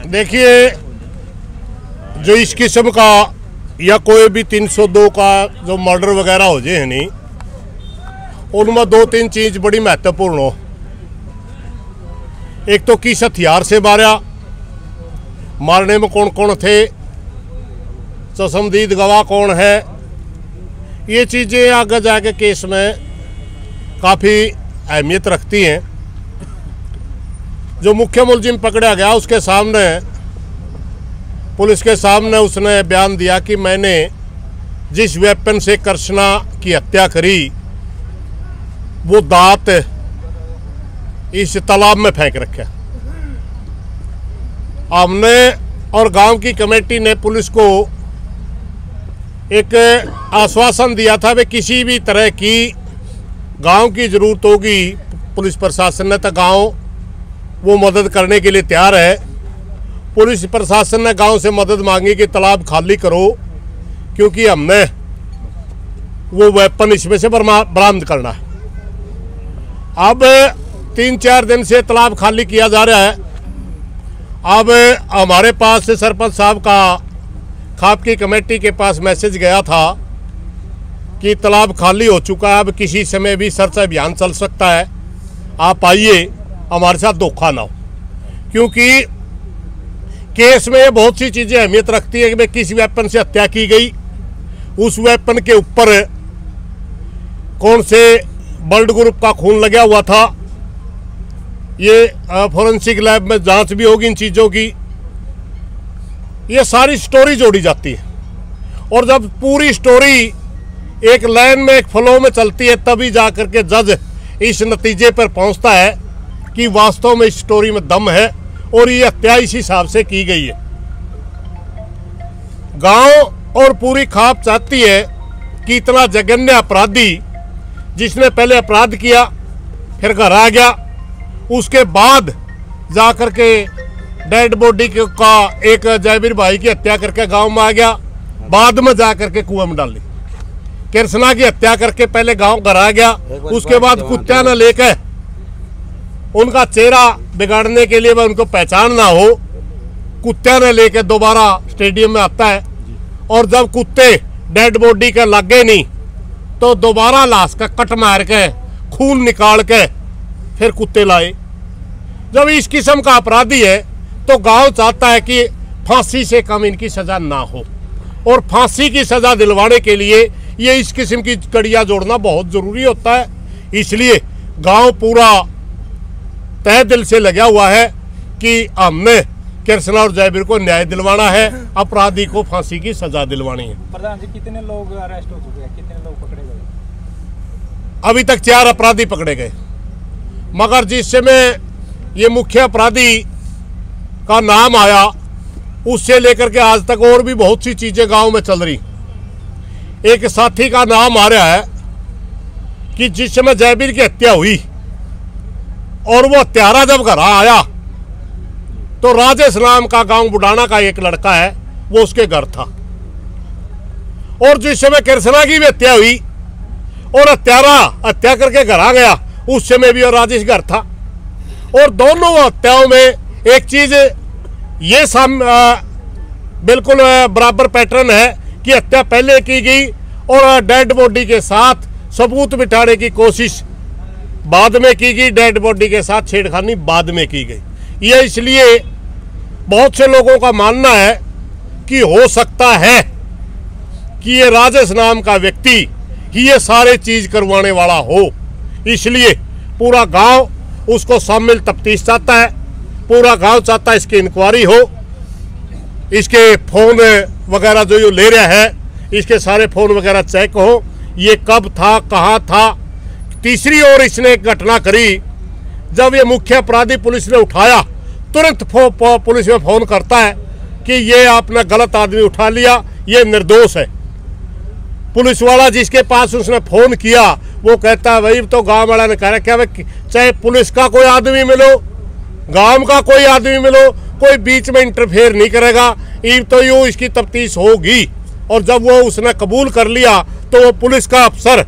देखिए, जो इस किस्म का या कोई भी 302 का जो मर्डर वगैरह हो जाए नहीं, उनमें दो तीन चीज बड़ी महत्वपूर्ण हो। एक तो किस हथियार से मारा, मारने में कौन कौन थे, चश्मदीद गवाह कौन है, ये चीज़ें आगे जाके केस में काफ़ी अहमियत रखती हैं। जो मुख्य मुलजिम पकड़ा गया उसके सामने, पुलिस के सामने उसने बयान दिया कि मैंने जिस वेपन से कृष्णा की हत्या करी वो दांत इस तालाब में फेंक रखा। हमने और गांव की कमेटी ने पुलिस को एक आश्वासन दिया था कि किसी भी तरह की गांव की ज़रूरत होगी, पुलिस प्रशासन ने तो गांव वो मदद करने के लिए तैयार है। पुलिस प्रशासन ने गांव से मदद मांगी कि तालाब खाली करो, क्योंकि हमने वो वेपन इसमें से बरामद करना है। अब 3-4 दिन से तालाब खाली किया जा रहा है। अब हमारे पास से सरपंच साहब का खाप की कमेटी के पास मैसेज गया था कि तालाब खाली हो चुका है, अब किसी समय भी सर्च अभियान चल सकता है, आप आइए, हमारे साथ धोखा ना हो। क्योंकि केस में बहुत सी चीज़ें अहमियत रखती है कि भाई किस वेपन से हत्या की गई, उस वेपन के ऊपर कौन से ब्लड ग्रुप का खून लगा हुआ था, ये फोरेंसिक लैब में जांच भी होगी इन चीज़ों की। ये सारी स्टोरी जोड़ी जाती है, और जब पूरी स्टोरी एक लाइन में, एक फ्लो में चलती है, तभी जाकर के जज इस नतीजे पर पहुंचता है कि वास्तव में इस स्टोरी में दम है और ये हत्या इस हिसाब से की गई है। गांव और पूरी खाप चाहती है कि इतना जघन्य अपराधी जिसने पहले अपराध किया फिर घर आ गया, उसके बाद जाकर के डेड बॉडी का एक जयवीर भाई की हत्या करके गांव में आ गया, बाद में जाकर के कुएं में डाली। कृष्णा की हत्या करके पहले गांव घर आ गया, उसके बाद कुत्ता न लेकर उनका चेहरा बिगाड़ने के लिए वह उनको पहचान ना हो, कुत्ते ने लेकर दोबारा स्टेडियम में आता है। और जब कुत्ते डेड बॉडी के लग गए नहीं तो दोबारा लाश का कट मार के खून निकाल के फिर कुत्ते लाए। जब इस किस्म का अपराधी है तो गांव चाहता है कि फांसी से कम इनकी सजा ना हो, और फांसी की सजा दिलवाने के लिए ये इस किस्म की कड़ियां जोड़ना बहुत जरूरी होता है। इसलिए गांव पूरा तहे दिल से लगा हुआ है कि हमने कृष्णा और जयवीर को न्याय दिलवाना है, अपराधी को फांसी की सजा दिलवानी है। प्रधान जी, कितने लोग अरेस्ट हो चुके हैं, कितने लोग पकड़े गए? अभी तक 4 अपराधी पकड़े गए, मगर जिस समय ये मुख्य अपराधी का नाम आया उससे लेकर के आज तक और भी बहुत सी चीजें गांव में चल रही। एक साथी का नाम आ रहा है कि जिस समय जयवीर की हत्या हुई और वो हत्यारा जब घर आया तो राजेश नाम का गांव बुढ़ाना का एक लड़का है, वो उसके घर था। और जिस समय कृष्णा की भी हत्या हुई और हत्यारा हत्या करके घर आ गया, उस समय भी और राजेश घर था। और दोनों हत्याओं में एक चीज ये बिल्कुल बराबर पैटर्न है कि हत्या पहले की गई और डेड बॉडी के साथ सबूत बिठाने की कोशिश बाद में की गई, डेड बॉडी के साथ छेड़खानी बाद में की गई। यह इसलिए बहुत से लोगों का मानना है कि हो सकता है कि ये राजेश नाम का व्यक्ति ही ये सारे चीज करवाने वाला हो। इसलिए पूरा गांव उसको शामिल तफ्तीश चाहता है, पूरा गांव चाहता है इसकी इंक्वायरी हो, इसके फोन वगैरह जो ले रहा है, इसके सारे फोन वगैरह चेक हो, ये कब था, कहाँ था। तीसरी ओर इसने एक घटना करी, जब ये मुख्य अपराधी पुलिस ने उठाया, तुरंत पुलिस में फोन करता है कि ये आपने गलत आदमी उठा लिया, ये निर्दोष है। पुलिस वाला जिसके पास उसने फोन किया वो कहता है भाई तो गांव वाला ने कह रखा है चाहे पुलिस का कोई आदमी मिलो, गांव का कोई आदमी मिलो, कोई बीच में इंटरफेयर नहीं करेगा, तो यूँ इसकी तफ्तीश होगी। और जब वो उसने कबूल कर लिया तो वो पुलिस का अफसर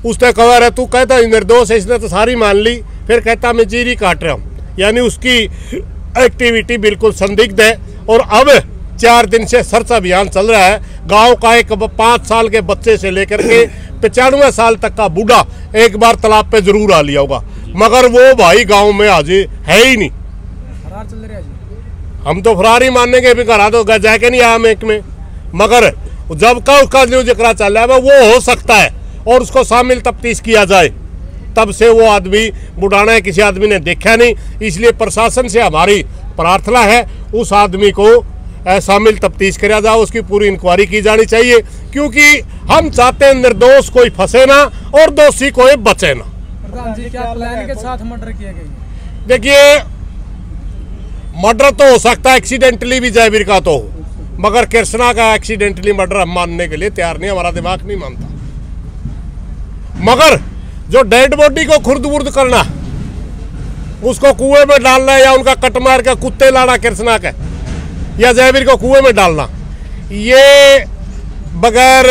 उसने कहा रहा तू कहता निर्दोष है, इसने तो सारी मान ली, फिर कहता मैं चीरी काट रहा हूँ। यानी उसकी एक्टिविटी बिल्कुल संदिग्ध है। और अब 4 दिन से सर्च अभियान चल रहा है। गांव का एक 5 साल के बच्चे से लेकर के 95 साल तक का बूढ़ा एक बार तालाब पे जरूर आ लिया होगा, मगर वो भाई गांव में आज है ही नहीं। फरार चल रहा है जी। हम तो फरार ही मानेंगे, भी करा दो जाके नहीं आया मेक में, मगर जब का उसका जो जिक्र चल रहा है वो हो सकता है और उसको शामिल तफ्तीश किया जाए। तब से वो आदमी बुढ़ाना है, किसी आदमी ने देखा नहीं, इसलिए प्रशासन से हमारी प्रार्थना है उस आदमी को शामिल तफ्तीश किया जाए, उसकी पूरी इंक्वायरी की जानी चाहिए, क्योंकि हम चाहते हैं निर्दोष कोई फंसे ना और दोषी कोई बचे ना। प्रधान जी, क्या प्लान के साथ मर्डर किया गया? देखिए, मर्डर तो हो सकता है एक्सीडेंटली भी जयवीर का तो हो, मगर कृष्णा का एक्सीडेंटली मर्डर हम मानने के लिए तैयार नहीं, हमारा दिमाग नहीं मानता। मगर जो डेड बॉडी को खुर्द बुर्द करना, उसको कुएं में डालना या उनका कट मार के कुत्ते लाना कृष्णा के या जयवीर को कुएं में डालना, ये बगैर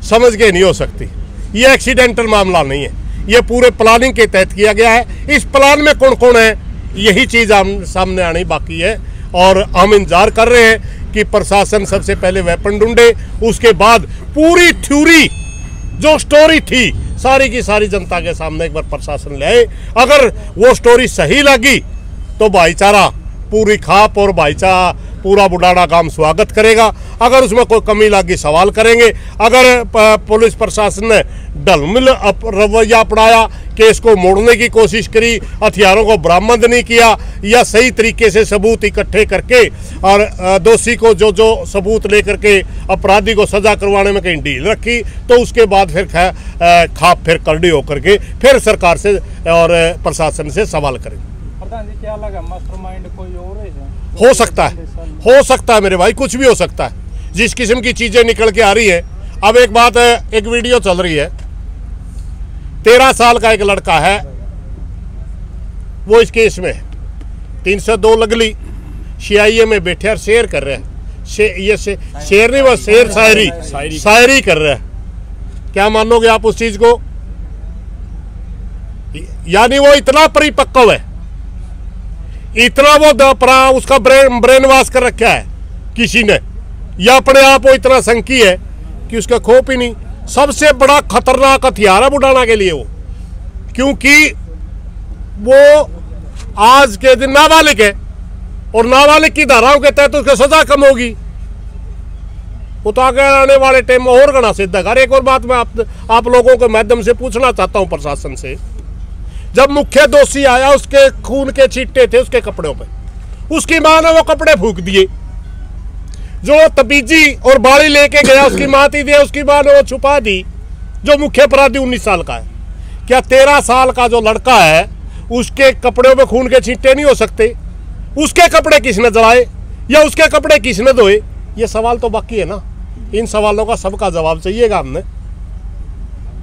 समझ के नहीं हो सकती। ये एक्सीडेंटल मामला नहीं है, ये पूरे प्लानिंग के तहत किया गया है। इस प्लान में कौन कौन है, यही चीज़ सामने आनी बाकी है और हम इंतजार कर रहे हैं कि प्रशासन सबसे पहले वेपन ढूंढे, उसके बाद पूरी थ्योरी जो स्टोरी थी सारी की सारी जनता के सामने एक बार प्रशासन ले आए। अगर वो स्टोरी सही लगी तो भाईचारा पूरी खाप और भाईचारा पूरा बुढ़ाना गांव स्वागत करेगा। अगर उसमें कोई कमी लगी सवाल करेंगे। अगर पुलिस प्रशासन ने ढलमिल रवैया अपनाया, केस को मोड़ने की कोशिश करी, हथियारों को बरामद नहीं किया या सही तरीके से सबूत इकट्ठे करके और दोषी को जो जो सबूत लेकर के अपराधी को सजा करवाने में कहीं ढील रखी, तो उसके बाद फिर खाप फिर करड़ी होकर के फिर सरकार से और प्रशासन से सवाल करें। प्रधान जी, क्या लगा मास्टरमाइंड कोई और है? हो सकता है मेरे भाई, कुछ भी हो सकता है। जिस किस्म की चीजें निकल के आ रही है। अब एक बात है, एक वीडियो चल रही है, 13 साल का एक लड़का है, वो इस केस में 302 लगली CIA में बैठे और शेर कर रहे हैं। शेर नहीं, बस शेर शायरी कर रहे हैं। क्या मानोगे आप उस चीज को? यानी वो इतना परिपक्व है, इतना वो उसका ब्रेन वॉश कर रखा है किसी ने, या अपने आप वो इतना संकी है कि उसका खोप ही नहीं। सबसे बड़ा खतरनाक हथियार है बुढ़ाना के लिए वो, क्योंकि वो आज के दिन नाबालिग है और नाबालिग की धाराओं के तहत उसकी सजा कम होगी। वो तो आगे आने वाले टाइम में और घना सिद्ध है। एक और बात मैं आप लोगों के माध्यम से पूछना चाहता हूं प्रशासन से, जब मुख्य दोषी आया उसके खून के छींटे थे उसके कपड़ों पे, उसकी मां ने वो कपड़े फूंक दिए। जो तबीजी और बाड़ी लेके गया उसकी मां थी, उसकी मां ने वो छुपा दी। जो मुख्य अपराधी 19 साल का है, क्या 13 साल का जो लड़का है उसके कपड़ों पे खून के छींटे नहीं हो सकते? उसके कपड़े किसने जलाए या उसके कपड़े किसने धोए? ये सवाल तो बाकी है ना। इन सवालों का सबका जवाब चाहिएगा हमने,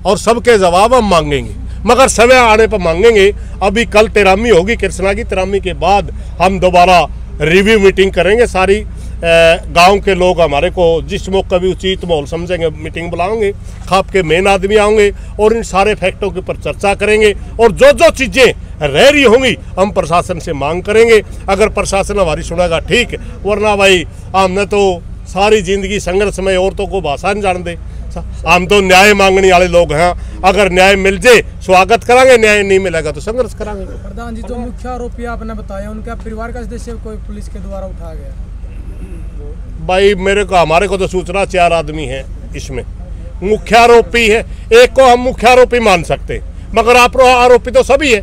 और सबके जवाब हम मांगेंगे, मगर समय आने पर मांगेंगे। अभी कल 13वीं होगी कृष्णा की, 13वीं के बाद हम दोबारा रिव्यू मीटिंग करेंगे। सारी गांव के लोग हमारे को जिस मौके भी उचित माहौल समझेंगे मीटिंग बुलाएंगे, खाप के मेन आदमी आएंगे और इन सारे फैक्टों के ऊपर चर्चा करेंगे, और जो जो चीज़ें रह रही होंगी हम प्रशासन से मांग करेंगे। अगर प्रशासन हमारी सुनेगा ठीक, वरना भाई हमने तो सारी जिंदगी संघर्ष में औरतों को भाषा नहीं जान दे। हम तो न्याय मांगने वाले लोग हैं, अगर न्याय मिल जाए स्वागत करांगे, न्याय नहीं मिलेगा तो संघर्ष करांगे। प्रधान जी, जो मुख्य आरोपी आपने बताया उनका परिवार का सदस्य कोई पुलिस के द्वारा उठा गया? भाई हमारे को तो सूचना 4 आदमी हैं इसमें। मुख्य आरोपी है एक को हम मुख्य आरोपी मान सकते, मगर आप आरोपी तो सभी है।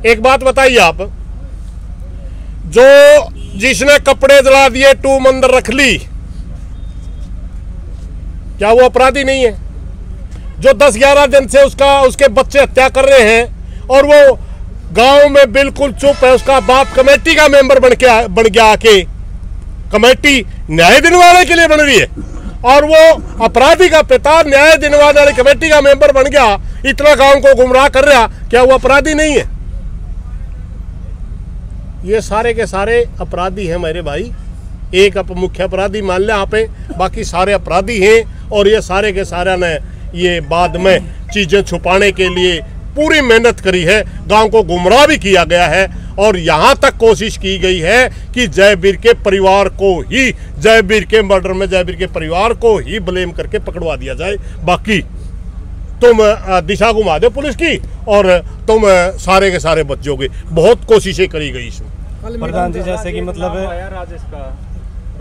एक बात बताइए आप, जो जिसने कपड़े जला दिए, टू मंदिर रख ली, क्या वो अपराधी नहीं है? जो 10-11 दिन से उसके बच्चे हत्या कर रहे हैं और वो गांव में बिल्कुल चुप है, उसका बाप कमेटी का मेंबर बन गया आके, कमेटी न्याय दिलवाने के लिए बन रही है, और वो अपराधी का पिता न्याय दिलवाने वाली कमेटी का मेंबर बन गया, इतना गांव को गुमराह कर रहा, क्या वो अपराधी नहीं है? ये सारे के सारे अपराधी हैं मेरे भाई। एक मुख्य अपराधी मान लिया यहाँ पे, बाकी सारे अपराधी हैं, और ये सारे के सारे ने ये बाद में चीज़ें छुपाने के लिए पूरी मेहनत करी है, गांव को गुमराह भी किया गया है और यहाँ तक कोशिश की गई है कि जयवीर के परिवार को ही, जयवीर के मर्डर में जयवीर के परिवार को ही ब्लेम करके पकड़वा दिया जाए। बाकी तुम दिशा घुमा दो पुलिस की और तुम सारे के सारे बच जाओगे। बहुत कोशिशें करी गई इसमें। प्रधान जी जैसे कि मतलब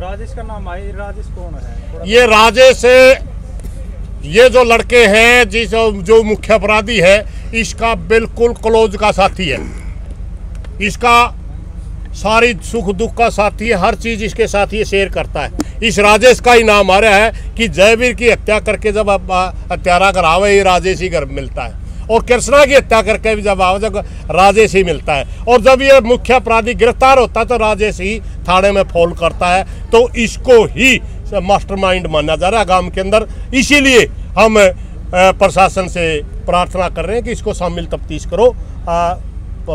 राजेश का नाम आया, राजेश कौन है? ये राजेश, ये जो लड़के हैं जो मुख्य अपराधी है, इसका बिल्कुल क्लोज का साथी है, इसका सारी सुख दुख का साथी है, हर चीज इसके साथ ये शेयर करता है। इस राजेश का ही नाम आ रहा है कि जयवीर की हत्या करके जब हत्यारा घर आवे ये राजेश ही घर मिलता है, और कृष्णा की हत्या करके भी जब आवे जब राजेश ही मिलता है, और जब ये मुख्य अपराधी गिरफ्तार होता है तो राजेश ही थाने में फोन करता है। तो इसको ही मास्टरमाइंड माना जा रहा है गांव के अंदर। इसीलिए हम प्रशासन से प्रार्थना कर रहे हैं कि इसको शामिल तफ्तीश करो,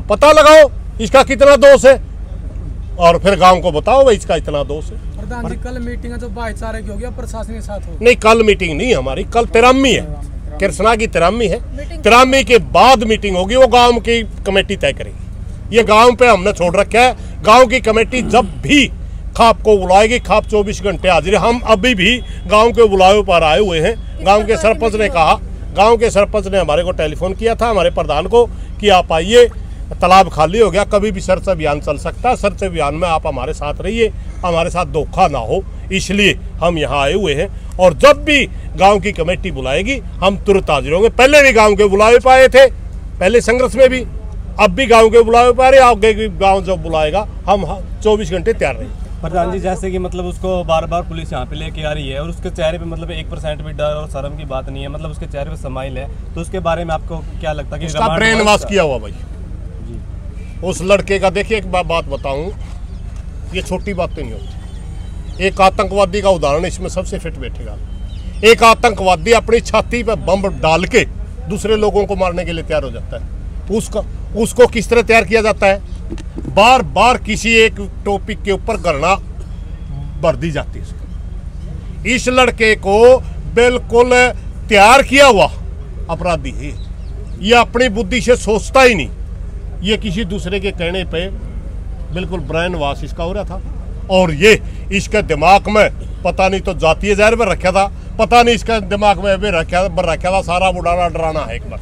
पता लगाओ इसका कितना दोष है और फिर गांव को बताओ भाई इसका इतना दोष है। प्रधान जी कल मीटिंग है जो भाईचारे की होगी प्रशासन के साथ हो? नहीं, कल मीटिंग नहीं हमारी, कल 13वीं है, कृष्णा की 13वीं है। 13वीं के बाद मीटिंग होगी, वो गांव की कमेटी तय करेगी। ये गांव पे हमने छोड़ रखा है, गांव की कमेटी जब भी खाप को बुलाएगी, खाप 24 घंटे हाजिर है। हम अभी भी गांव के बुलावे पर आए हुए हैं। गांव के सरपंच ने कहा, गांव के सरपंच ने हमारे को टेलीफोन किया था, हमारे प्रधान को, कि आप आइए, तालाब खाली हो गया, कभी भी सर्च अभियान चल सकता है, सर्च अभियान में आप हमारे साथ रहिए, हमारे साथ धोखा ना हो, इसलिए हम यहाँ आए हुए हैं। और जब भी गांव की कमेटी बुलाएगी हम तुरंत हाजिर होंगे। पहले भी गांव के बुलावे पाए थे, पहले संघर्ष में भी, अब भी गांव के बुलावे पा रहे, आगे गांव जब बुलाएगा हम 24 घंटे तैयार रहेंगे। प्रधान जी जैसे कि मतलब उसको बार बार पुलिस यहाँ पे लेके आ रही है और उसके चेहरे पे मतलब 1% भी डर और शर्म की बात नहीं है, मतलब उसके चेहरे पे स्माइल है, तो उसके बारे में आपको क्या लगता है कि उसका ब्रेन वॉश किया हुआ भाई उस लड़के का? देखिए एक बात बताऊं, ये छोटी बातें नहीं होती। एक आतंकवादी का उदाहरण इसमें सबसे फिट बैठेगा। एक आतंकवादी अपनी छाती पे बम डाल के दूसरे लोगों को मारने के लिए तैयार हो जाता है। उसको किस तरह तैयार किया जाता है? बार बार किसी एक टॉपिक के ऊपर गणना भर दी जाती है। इस लड़के को बिल्कुल तैयार किया हुआ अपराधी है, ये अपनी बुद्धि से सोचता ही नहीं, ये किसी दूसरे के कहने पे बिल्कुल ब्रेन वॉश इसका हो रहा था। और ये इसके दिमाग में पता नहीं तो जातीय जहर में रखा था, पता नहीं इसका दिमाग में भी रखा था सारा बुढ़ाना डराना है, एक बार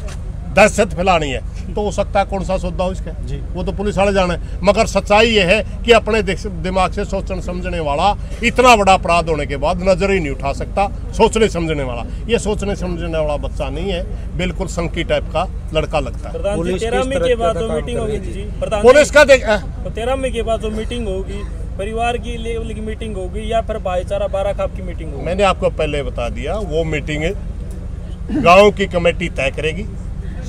दहशत फैलानी है। तो हो सकता है कौन सा सौदा हो इसका जी, वो तो पुलिस वाले जाने। मगर सच्चाई ये है कि अपने दिमाग से सोचने समझने वाला इतना बड़ा अपराध होने के बाद नजर ही नहीं उठा सकता। सोचने समझने वाला, ये सोचने समझने वाला बच्चा नहीं है, बिल्कुल संकी टाइप का लड़का लगता है। पुलिस के बाद जो मीटिंग होगी जी, पुलिस का 13वीं के बाद जो मीटिंग होगी, परिवार की लेवल की मीटिंग होगी या फिर भाईचारा बारा खाप की मीटिंग होगी? मैंने आपको पहले बता दिया, वो मीटिंग गाँव की कमेटी तय करेगी।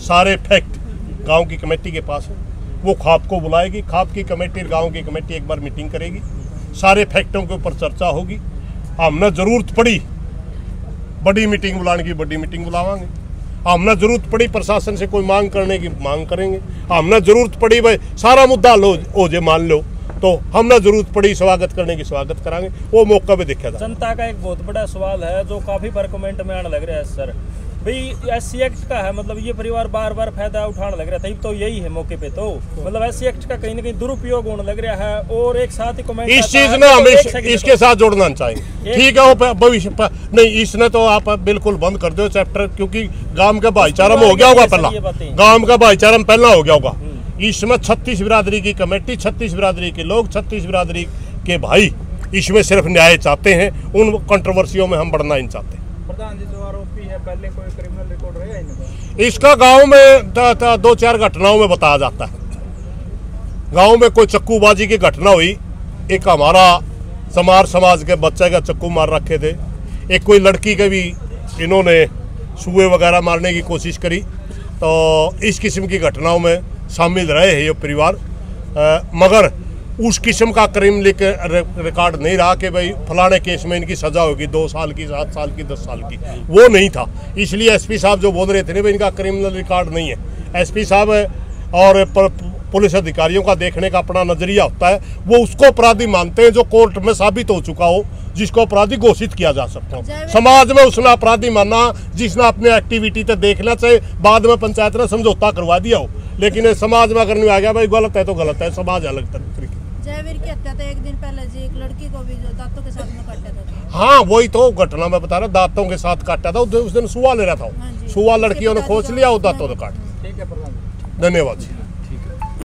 सारे फैक्ट गांव की कमेटी के पास है, वो खाप को बुलाएगी, खाप की कमेटी गांव की कमेटी एक बार मीटिंग करेगी, सारे फैक्टों के ऊपर चर्चा होगी। हमने जरूरत पड़ी बड़ी मीटिंग बुलाने की, बड़ी मीटिंग बुलावांगे। हमने जरूरत पड़ी प्रशासन से कोई मांग करने की, मांग करेंगे। हमने जरूरत पड़ी भाई सारा मुद्दा लो हो जे मान लो, तो हमने जरूरत पड़ी स्वागत करने की, स्वागत करांगे, वो मौका भी देखा जाए। जनता का एक बहुत बड़ा सवाल है जो काफी बार कमेंट में आने लग रहा है, सर भाई SC एक्ट का है, मतलब ये परिवार बार बार फायदा उठाने लग रहा था, तो यही है मौके पे, तो मतलब SC एक्ट का कहीं ना कहीं दुरुपयोग होने लग रहा है। और एक साथ ही कमेंट इस चीज ने हमें इसके साथ जोड़ना चाहिए, ठीक है? वो भविष्य नहीं, इसने तो आप बिल्कुल बंद कर दो चैप्टर, क्योंकि गांव का भाईचारा में हो गया होगा पहला, गांव का भाईचारा में पहला हो गया होगा। इसमें 36 बिरादरी की कमेटी, 36 बिरादरी के लोग, 36 बिरादरी के भाई इसमें सिर्फ न्याय चाहते हैं, उन कंट्रोवर्सियों में हम बढ़ना नहीं चाहते। प्रधान जी जो आरोपी है पहले कोई क्रिमिनल रिकॉर्ड रहा है? इसका गांव में 2-4 घटनाओं में बताया जाता है। गांव में कोई चक्कूबाजी की घटना हुई, एक हमारा समाज के बच्चे का चक्कू मार रखे थे, एक कोई लड़की के भी इन्होंने सुए वगैरह मारने की कोशिश करी। तो इस किस्म की घटनाओं में शामिल रहे हैं ये परिवार, मगर उस किस्म का क्राइम रिकॉर्ड नहीं रहा कि भाई फलाने केस में इनकी सजा होगी 2 साल की, 7 साल की, 10 साल की, वो नहीं था। इसलिए SP साहब जो बोल रहे थे ना भाई इनका क्रिमिनल रिकॉर्ड नहीं है, SP साहब और पुलिस अधिकारियों का देखने का अपना नजरिया होता है, वो उसको अपराधी मानते हैं जो कोर्ट में साबित हो चुका हो, जिसको अपराधी घोषित किया जा सकता हो। समाज में उसने अपराधी माना जिसने अपनी एक्टिविटी तो देखना चाहिए, बाद में पंचायत ने समझौता करवा दिया हो, लेकिन ये समाज में अगर नहीं आ गया भाई गलत है तो गलत है, समाज अलग तरीके। जयवीर की हत्या तो एक दिन पहले जी एक लड़की को भी जो दांतों के साथ में काटा था। हाँ वही तो घटना मैं बता रहा, दांतों के साथ काटा था, उस दिन सुआ ले रहा था, सुआ लड़कियों ने खोज लिया और दांतों ने काट। ठीक है प्रधान। धन्यवाद जी।